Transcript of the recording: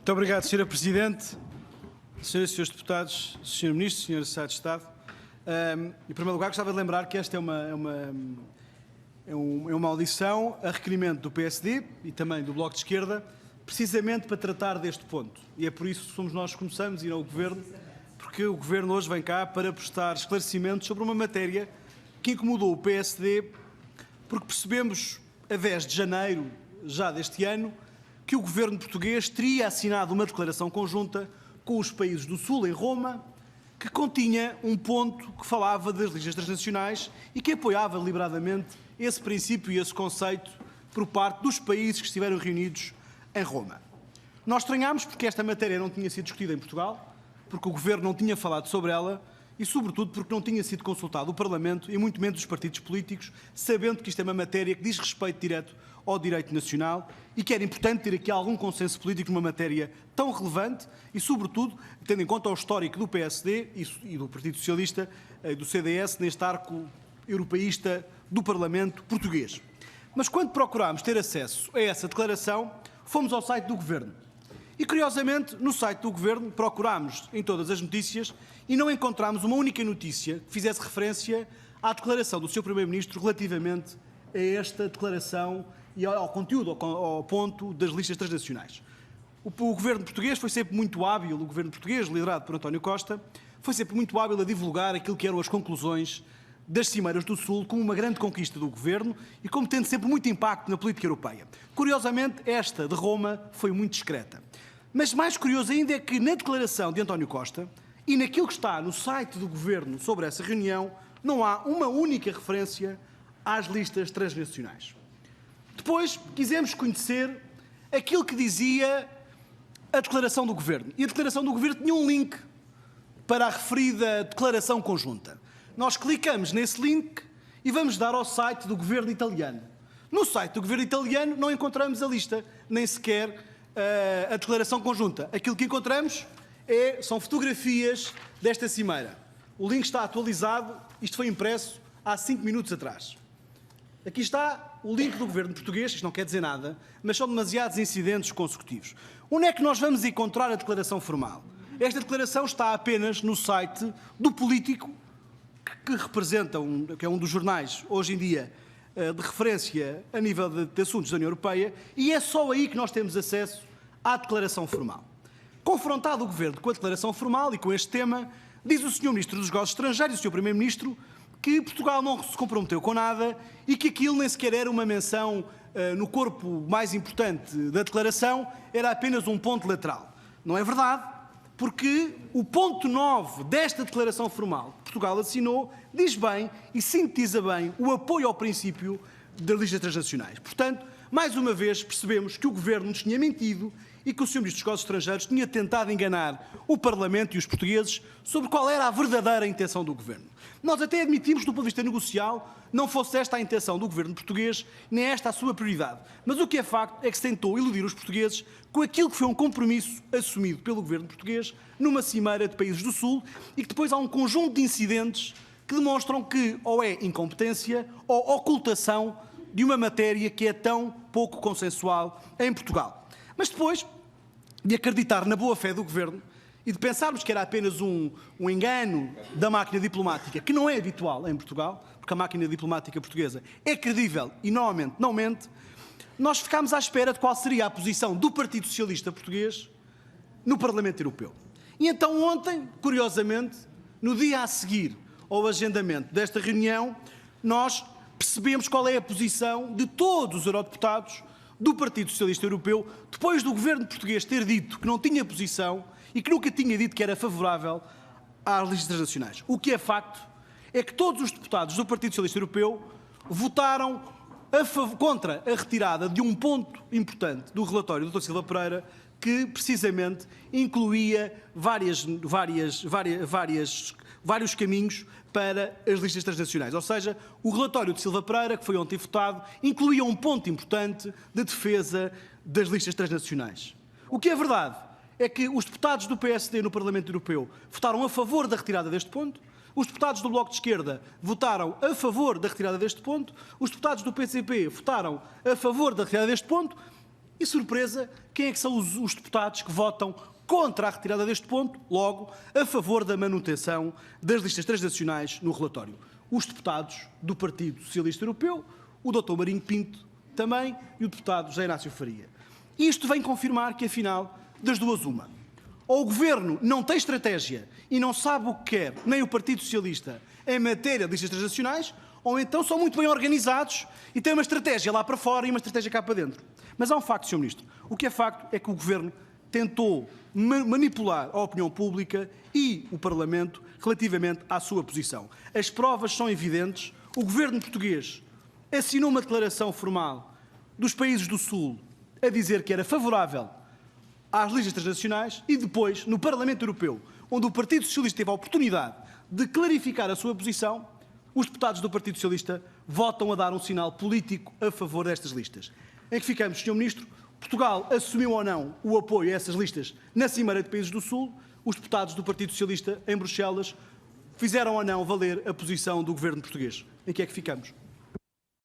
Muito obrigado, Sra. Presidente, Senhoras e Senhores Deputados, Sr. Ministro, Sr. Secretário de Estado. Em primeiro lugar, gostava de lembrar que esta é uma audição a requerimento do PSD e também do Bloco de Esquerda, precisamente para tratar deste ponto. E é por isso que somos nós que começamos e não o Governo, porque o Governo hoje vem cá para prestar esclarecimentos sobre uma matéria que incomodou o PSD, porque percebemos, a 10 de janeiro já deste ano, que o Governo português teria assinado uma declaração conjunta com os países do Sul, em Roma, que continha um ponto que falava das listas transnacionais e que apoiava deliberadamente esse princípio e esse conceito por parte dos países que estiveram reunidos em Roma. Nós estranhámos porque esta matéria não tinha sido discutida em Portugal, porque o Governo não tinha falado sobre ela e, sobretudo, porque não tinha sido consultado o Parlamento e muito menos os partidos políticos, sabendo que isto é uma matéria que diz respeito direto ao direito nacional e que era importante ter aqui algum consenso político numa matéria tão relevante e, sobretudo, tendo em conta o histórico do PSD e do Partido Socialista, do CDS, neste arco europeísta do Parlamento português. Mas quando procurámos ter acesso a essa declaração, fomos ao site do Governo. E, curiosamente, no site do Governo procurámos em todas as notícias e não encontramos uma única notícia que fizesse referência à declaração do Sr. Primeiro-Ministro relativamente a esta declaração e ao conteúdo, ao ponto das listas transnacionais. O Governo português foi sempre muito hábil, o Governo português, liderado por António Costa, foi sempre muito hábil a divulgar aquilo que eram as conclusões das Cimeiras do Sul como uma grande conquista do Governo e como tendo sempre muito impacto na política europeia. Curiosamente, esta de Roma foi muito discreta. Mas mais curioso ainda é que na declaração de António Costa e naquilo que está no site do Governo sobre essa reunião, não há uma única referência às listas transnacionais. Depois quisemos conhecer aquilo que dizia a declaração do Governo. E a declaração do Governo tinha um link para a referida declaração conjunta. Nós clicamos nesse link e vamos dar ao site do Governo italiano. No site do Governo italiano não encontramos a lista, nem sequer a declaração conjunta. Aquilo que encontramos são fotografias desta cimeira. O link está atualizado, isto foi impresso há 5 minutos atrás. Aqui está o link do Governo português, isto não quer dizer nada, mas são demasiados incidentes consecutivos. Onde é que nós vamos encontrar a declaração formal? Esta declaração está apenas no site do Político, que representa, que é um dos jornais, hoje em dia, de referência a nível de assuntos da União Europeia, e é só aí que nós temos acesso à declaração formal. Confrontado o Governo com a declaração formal e com este tema, diz o Sr. Ministro dos Negócios Estrangeiros e o Sr. Primeiro-Ministro que Portugal não se comprometeu com nada e que aquilo nem sequer era uma menção no corpo mais importante da declaração, era apenas um ponto lateral. Não é verdade, porque o ponto 9 desta declaração formal que Portugal assinou diz bem e sintetiza bem o apoio ao princípio das listas transnacionais. Portanto, mais uma vez percebemos que o Governo nos tinha mentido e que o Sr. Ministro dos Negócios Estrangeiros tinha tentado enganar o Parlamento e os portugueses sobre qual era a verdadeira intenção do Governo. Nós até admitimos que, do ponto de vista negocial, não fosse esta a intenção do Governo português, nem esta a sua prioridade. Mas o que é facto é que se tentou iludir os portugueses com aquilo que foi um compromisso assumido pelo Governo português numa cimeira de países do Sul e que depois há um conjunto de incidentes que demonstram que ou é incompetência ou ocultação de uma matéria que é tão pouco consensual em Portugal. Mas depois de acreditar na boa-fé do Governo e de pensarmos que era apenas um engano da máquina diplomática, que não é habitual em Portugal, porque a máquina diplomática portuguesa é credível e normalmente não mente, nós ficámos à espera de qual seria a posição do Partido Socialista Português no Parlamento Europeu. E então ontem, curiosamente, no dia a seguir ao agendamento desta reunião, nós percebemos qual é a posição de todos os eurodeputados do Partido Socialista Europeu, depois do Governo português ter dito que não tinha posição e que nunca tinha dito que era favorável às listas transnacionais. O que é facto é que todos os deputados do Partido Socialista Europeu votaram contra a retirada de um ponto importante do relatório do Dr. Silva Pereira, que precisamente incluía vários caminhos para as listas transnacionais. Ou seja, o relatório de Silva Pereira, que foi ontem votado, incluía um ponto importante de defesa das listas transnacionais. O que é verdade é que os deputados do PSD no Parlamento Europeu votaram a favor da retirada deste ponto, os deputados do Bloco de Esquerda votaram a favor da retirada deste ponto, os deputados do PCP votaram a favor da retirada deste ponto, E surpresa, quem é que são os deputados que votam contra a retirada deste ponto, logo a favor da manutenção das listas transnacionais no relatório? Os deputados do Partido Socialista Europeu, o Dr. Marinho Pinto também e o deputado José Inácio Faria. Isto vem confirmar que, afinal, das duas uma. Ou o Governo não tem estratégia e não sabe o que quer, nem o Partido Socialista, em matéria de listas transnacionais, ou então são muito bem organizados e têm uma estratégia lá para fora e uma estratégia cá para dentro. Mas há um facto, Sr. Ministro. O que é facto é que o Governo tentou manipular a opinião pública e o Parlamento relativamente à sua posição. As provas são evidentes. O Governo português assinou uma declaração formal dos países do Sul a dizer que era favorável às listas transnacionais e depois, no Parlamento Europeu, onde o Partido Socialista teve a oportunidade de clarificar a sua posição, os deputados do Partido Socialista votam a dar um sinal político a favor destas listas. Em que ficamos, Sr. Ministro? Portugal assumiu ou não o apoio a essas listas na Cimeira de Países do Sul? Os deputados do Partido Socialista em Bruxelas fizeram ou não valer a posição do Governo português? Em que é que ficamos?